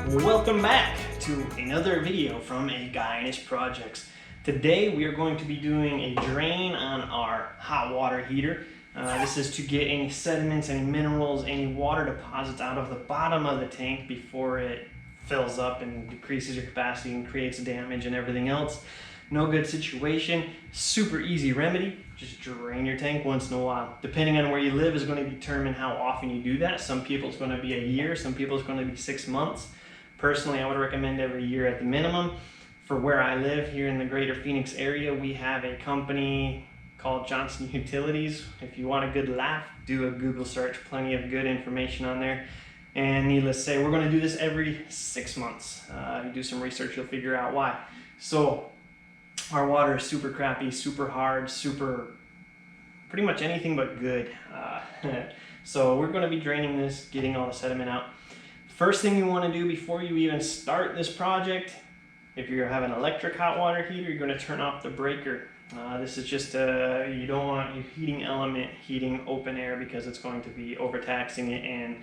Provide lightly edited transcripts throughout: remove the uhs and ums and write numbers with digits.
Welcome back to another video from A Guy and His Projects. Today we are going to be doing a drain on our hot water heater. This is to get any sediments, any minerals, any water deposits out of the bottom of the tank before it fills up and decreases your capacity and creates damage and everything else. No good situation. Super easy remedy. Just drain your tank once in a while. Depending on where you live is going to determine how often you do that. Some people it's going to be a year, some people it's going to be 6 months. Personally, I would recommend every year at the minimum. For where I live here in the greater Phoenix area, we have a company called Johnson Utilities. If you want a good laugh, do a Google search. Plenty of good information on there. And needless to say, we're going to do this every 6 months. You do some research, you'll figure out why. So our water is super crappy, super hard, super pretty much anything but good. So we're going to be draining this, getting all the sediment out. First thing you want to do before you even start this project, if you have an electric hot water heater, you're going to turn off the breaker. This is just you don't want your heating element heating open air because it's going to be overtaxing it and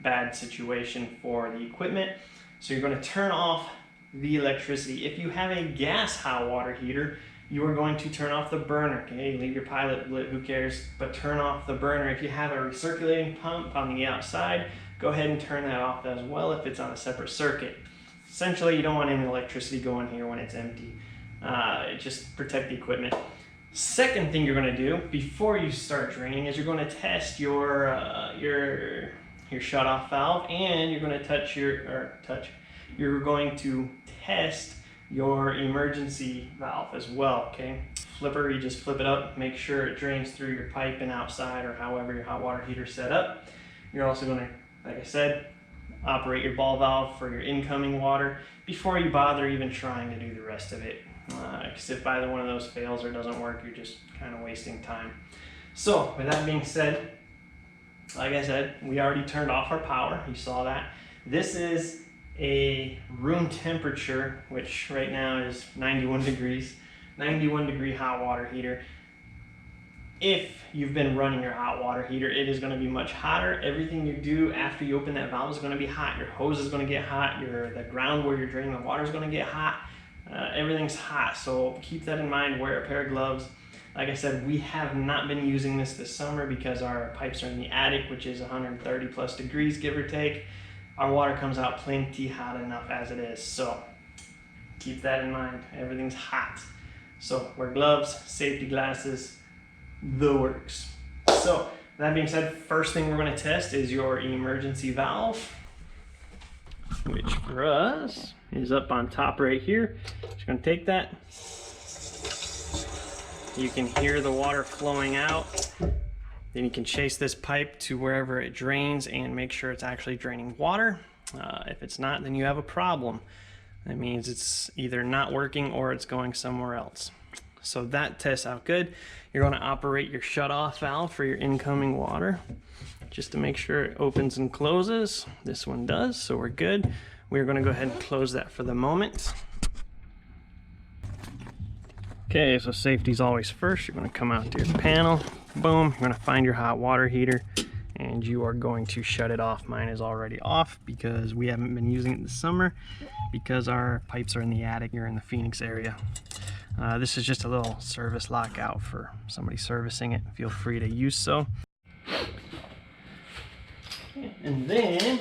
bad situation for the equipment. So you're going to turn off the electricity. If you have a gas hot water heater, you are going to turn off the burner. Okay, leave your pilot lit, who cares, but turn off the burner. If you have a recirculating pump on the outside, go ahead and turn that off as well if it's on a separate circuit. Essentially, you don't want any electricity going here when it's empty. Just protect the equipment. Second thing you're going to do before you start draining is you're going to test your shut-off valve, and you're going to you're going to test your emergency valve as well. Okay, flipper, you just flip it up, make sure it drains through your pipe and outside, or however your hot water heater is set up. You're also going to, like I said, operate your ball valve for your incoming water before you bother even trying to do the rest of it. Because if either one of those fails or doesn't work, you're just kind of wasting time. So with that being said, like I said, we already turned off our power. You saw that. This is a room temperature, which right now is 91 degrees, 91 degree hot water heater. If you've been running your hot water heater, it is going to be much hotter. Everything you do after you open that valve is going to be hot. Your hose is going to get hot. The ground where you're draining the water is going to get hot. Everything's hot, so keep that in mind. Wear a pair of gloves. Like I said, we have not been using this summer because our pipes are in the attic, which is 130 plus degrees, give or take. Our water comes out plenty hot enough as it is, so keep that in mind. Everything's hot. So wear gloves, safety glasses, the works. So that being said, first thing we're going to test is your emergency valve, which for us is up on top right here. Just going to take that. You can hear the water flowing out. Then you can chase this pipe to wherever it drains and make sure it's actually draining water. If it's not, then you have a problem. That means it's either not working or it's going somewhere else. So that tests out good. You're going to operate your shut-off valve for your incoming water just to make sure it opens and closes. This one does, so we're good. We're going to go ahead and close that for the moment. Okay, so safety's always first. You're going to come out to your panel. Boom. You're going to find your hot water heater and you are going to shut it off. Mine is already off because we haven't been using it this summer because our pipes are in the attic here in the Phoenix area. This is just a little service lockout for somebody servicing it. Feel free to use so. And then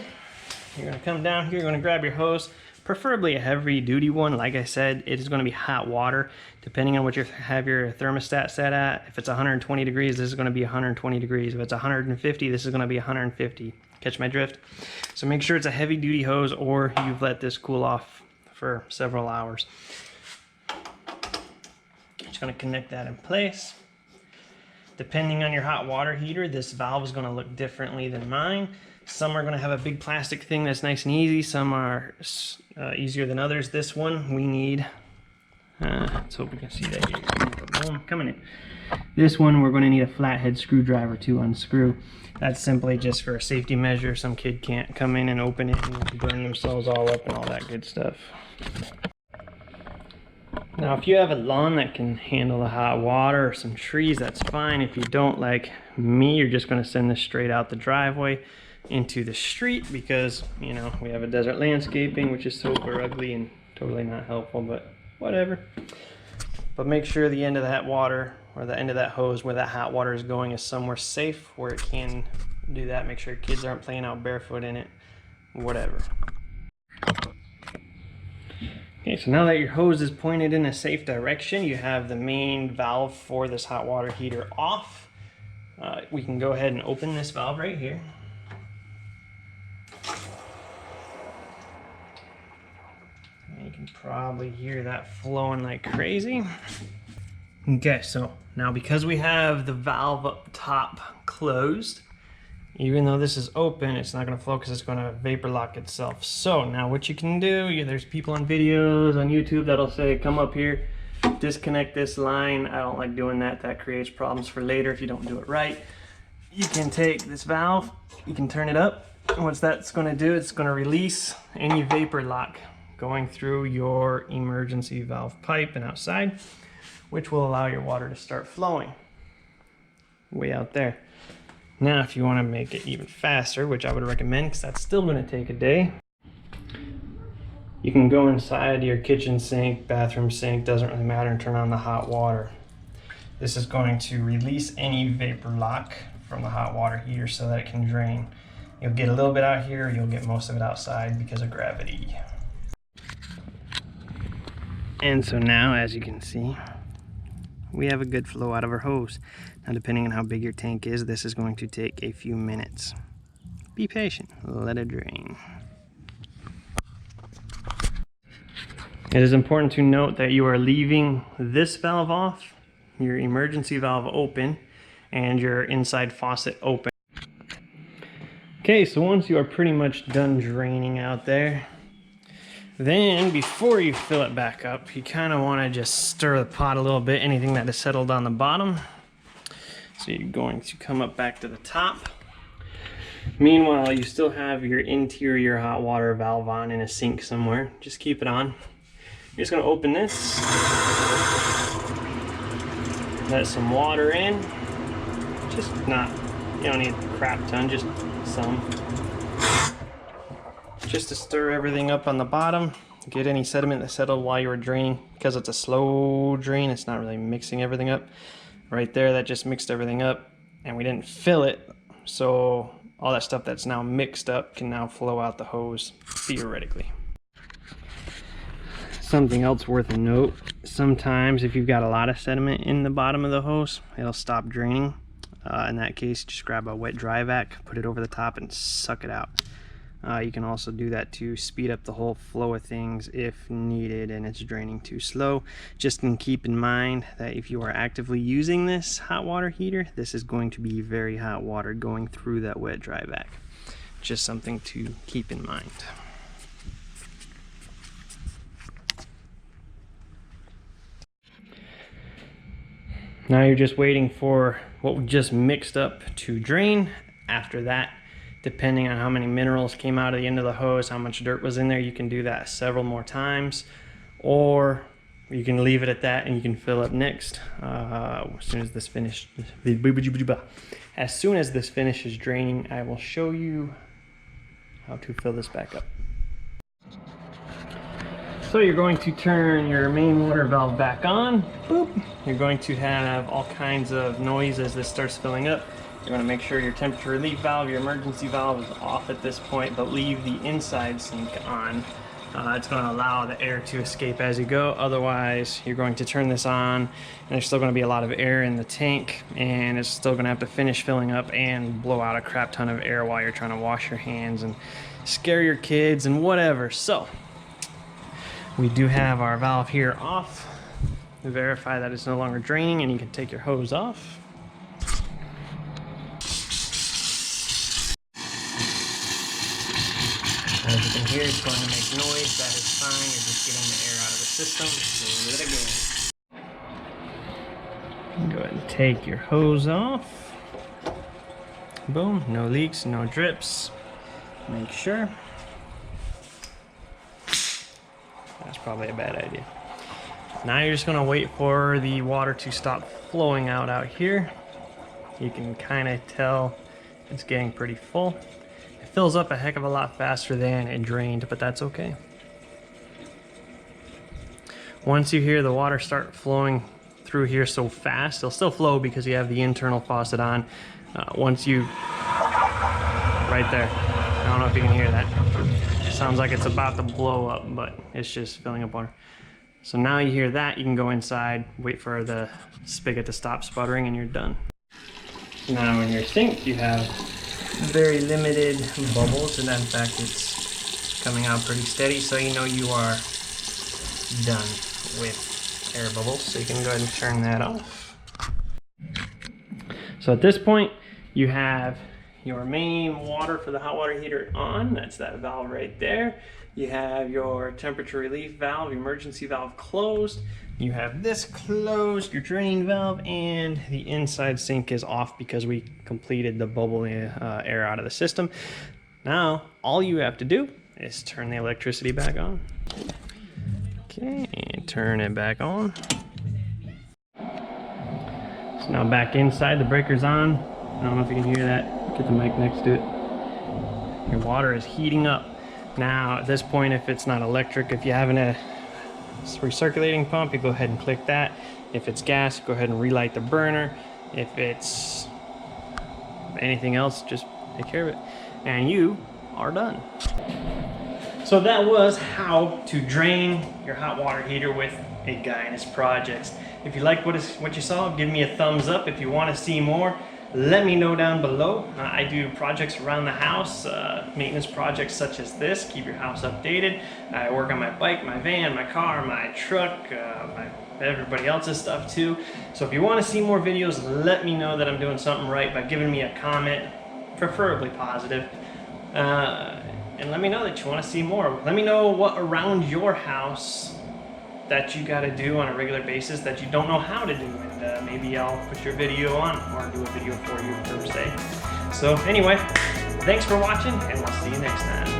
you're going to come down here, you're going to grab your hose, preferably a heavy duty one. Like I said, it is going to be hot water depending on what you have your thermostat set at. If it's 120 degrees, this is going to be 120 degrees. If it's 150, this is going to be 150. Catch my drift? So make sure it's a heavy duty hose or you've let this cool off for several hours. Just going to connect that in place. Depending on your hot water heater, this valve is going to look differently than mine. Some are going to have a big plastic thing that's nice and easy. Some are easier than others. This one we need, let's hope we can see that here. Boom, coming in. This one we're going to need a flathead screwdriver to unscrew. That's simply just for a safety measure. Some kid can't come in and open it and burn themselves all up and all that good stuff. Now, if you have a lawn that can handle the hot water or some trees, that's fine. If you don't, like me, you're just going to send this straight out the driveway into the street because, you know, we have a desert landscaping, which is super ugly and totally not helpful, but whatever. But make sure the end of that water or the end of that hose where that hot water is going is somewhere safe where it can do that. Make sure kids aren't playing out barefoot in it, whatever. Okay, so now that your hose is pointed in a safe direction, you have the main valve for this hot water heater off. We can go ahead and open this valve right here. And you can probably hear that flowing like crazy. Okay, so now because we have the valve up top closed, even though this is open, it's not going to flow because it's going to vapor lock itself. So now what you can do, there's people on videos on YouTube that'll say, come up here, disconnect this line. I don't like doing that. That creates problems for later if you don't do it right. You can take this valve, you can turn it up. And what that's going to do, it's going to release any vapor lock going through your emergency valve pipe and outside, which will allow your water to start flowing way out there. Now, if you want to make it even faster, which I would recommend because that's still going to take a day, you can go inside your kitchen sink, bathroom sink, doesn't really matter, and turn on the hot water. This is going to release any vapor lock from the hot water heater so that it can drain. You'll get a little bit out here, you'll get most of it outside because of gravity. And so now, as you can see, we have a good flow out of our hose. Now, depending on how big your tank is, this is going to take a few minutes. Be patient, let it drain. It is important to note that you are leaving this valve off, your emergency valve open, and your inside faucet open. Okay, so once you are pretty much done draining out there, then before you fill it back up, you kind of want to just stir the pot a little bit, anything that is settled on the bottom. So you're going to come up back to the top. Meanwhile, you still have your interior hot water valve on in a sink somewhere. Just keep it on. You're just going to open this. Let some water in. Just not, you don't need a crap ton, just some. Just to stir everything up on the bottom, get any sediment that settled while you were draining. Because it's a slow drain, it's not really mixing everything up. Right there, that just mixed everything up, and we didn't fill it, so all that stuff that's now mixed up can now flow out the hose, theoretically. Something else worth a note, sometimes if you've got a lot of sediment in the bottom of the hose, it'll stop draining. In that case, just grab a wet dry vac, put it over the top, and suck it out. You can also do that to speed up the whole flow of things if needed and it's draining too slow. Just keep in mind that if you are actively using this hot water heater, this is going to be very hot water going through that wet dry vac. Just something to keep in mind. Now you're just waiting for what we just mixed up to drain. After that, depending on how many minerals came out of the end of the hose, how much dirt was in there, you can do that several more times, or you can leave it at that and you can fill up next as soon as this finishes. As soon as this finishes draining, I will show you how to fill this back up. So you're going to turn your main water valve back on. Boop. You're going to have all kinds of noise as this starts filling up. You want to make sure your temperature relief valve, your emergency valve is off at this point, but leave the inside sink on. It's going to allow the air to escape as you go. Otherwise, you're going to turn this on, and there's still going to be a lot of air in the tank, and it's still going to have to finish filling up and blow out a crap ton of air while you're trying to wash your hands and scare your kids and whatever. So we do have our valve here off. Verify that it's no longer draining, and you can take your hose off. As you can hear, it's going to make noise. That is fine. You're just getting the air out of the system. Let it go. Go ahead and take your hose off. Boom. No leaks, no drips. Make sure. That's probably a bad idea. Now you're just gonna wait for the water to stop flowing out here. You can kind of tell it's getting pretty full. It fills up a heck of a lot faster than it drained, but that's okay. Once you hear the water start flowing through here so fast, it'll still flow because you have the internal faucet on. Once you, right there, I don't know if you can hear that. It sounds like it's about to blow up, but it's just filling up water. So now you hear that, you can go inside, wait for the spigot to stop sputtering, and you're done. Now in your sink, you have very limited bubbles, and in fact it's coming out pretty steady, so you know you are done with air bubbles. So you can go ahead and turn that off. So at this point, you have your main water for the hot water heater on. That's that valve right there. You have your temperature relief valve, emergency valve closed. You have this closed, your drain valve, and the inside sink is off because we completed the bubble air out of the system. Now, all you have to do is turn the electricity back on. Okay, and turn it back on. So now back inside, the breaker's on. I don't know if you can hear that. Get the mic next to it. Your water is heating up. Now, at this point, if it's not electric, if you have a recirculating pump, you go ahead and click that. If it's gas, go ahead and relight the burner. If it's anything else, just take care of it. And you are done. So that was how to drain your hot water heater with a Guyanus Projects. If you liked what you saw, give me a thumbs up. If you want to see more, let me know down below. I do projects around the house, maintenance projects such as this, keep your house updated. I work on my bike, my van, my car, my truck, everybody else's stuff too. So if you want to see more videos, let me know that I'm doing something right by giving me a comment, preferably positive. And let me know that you want to see more. Let me know what around your house that you got to do on a regular basis that you don't know how to do, and maybe I'll put your video on or do a video for you per se. So anyway, thanks for watching, and we'll see you next time.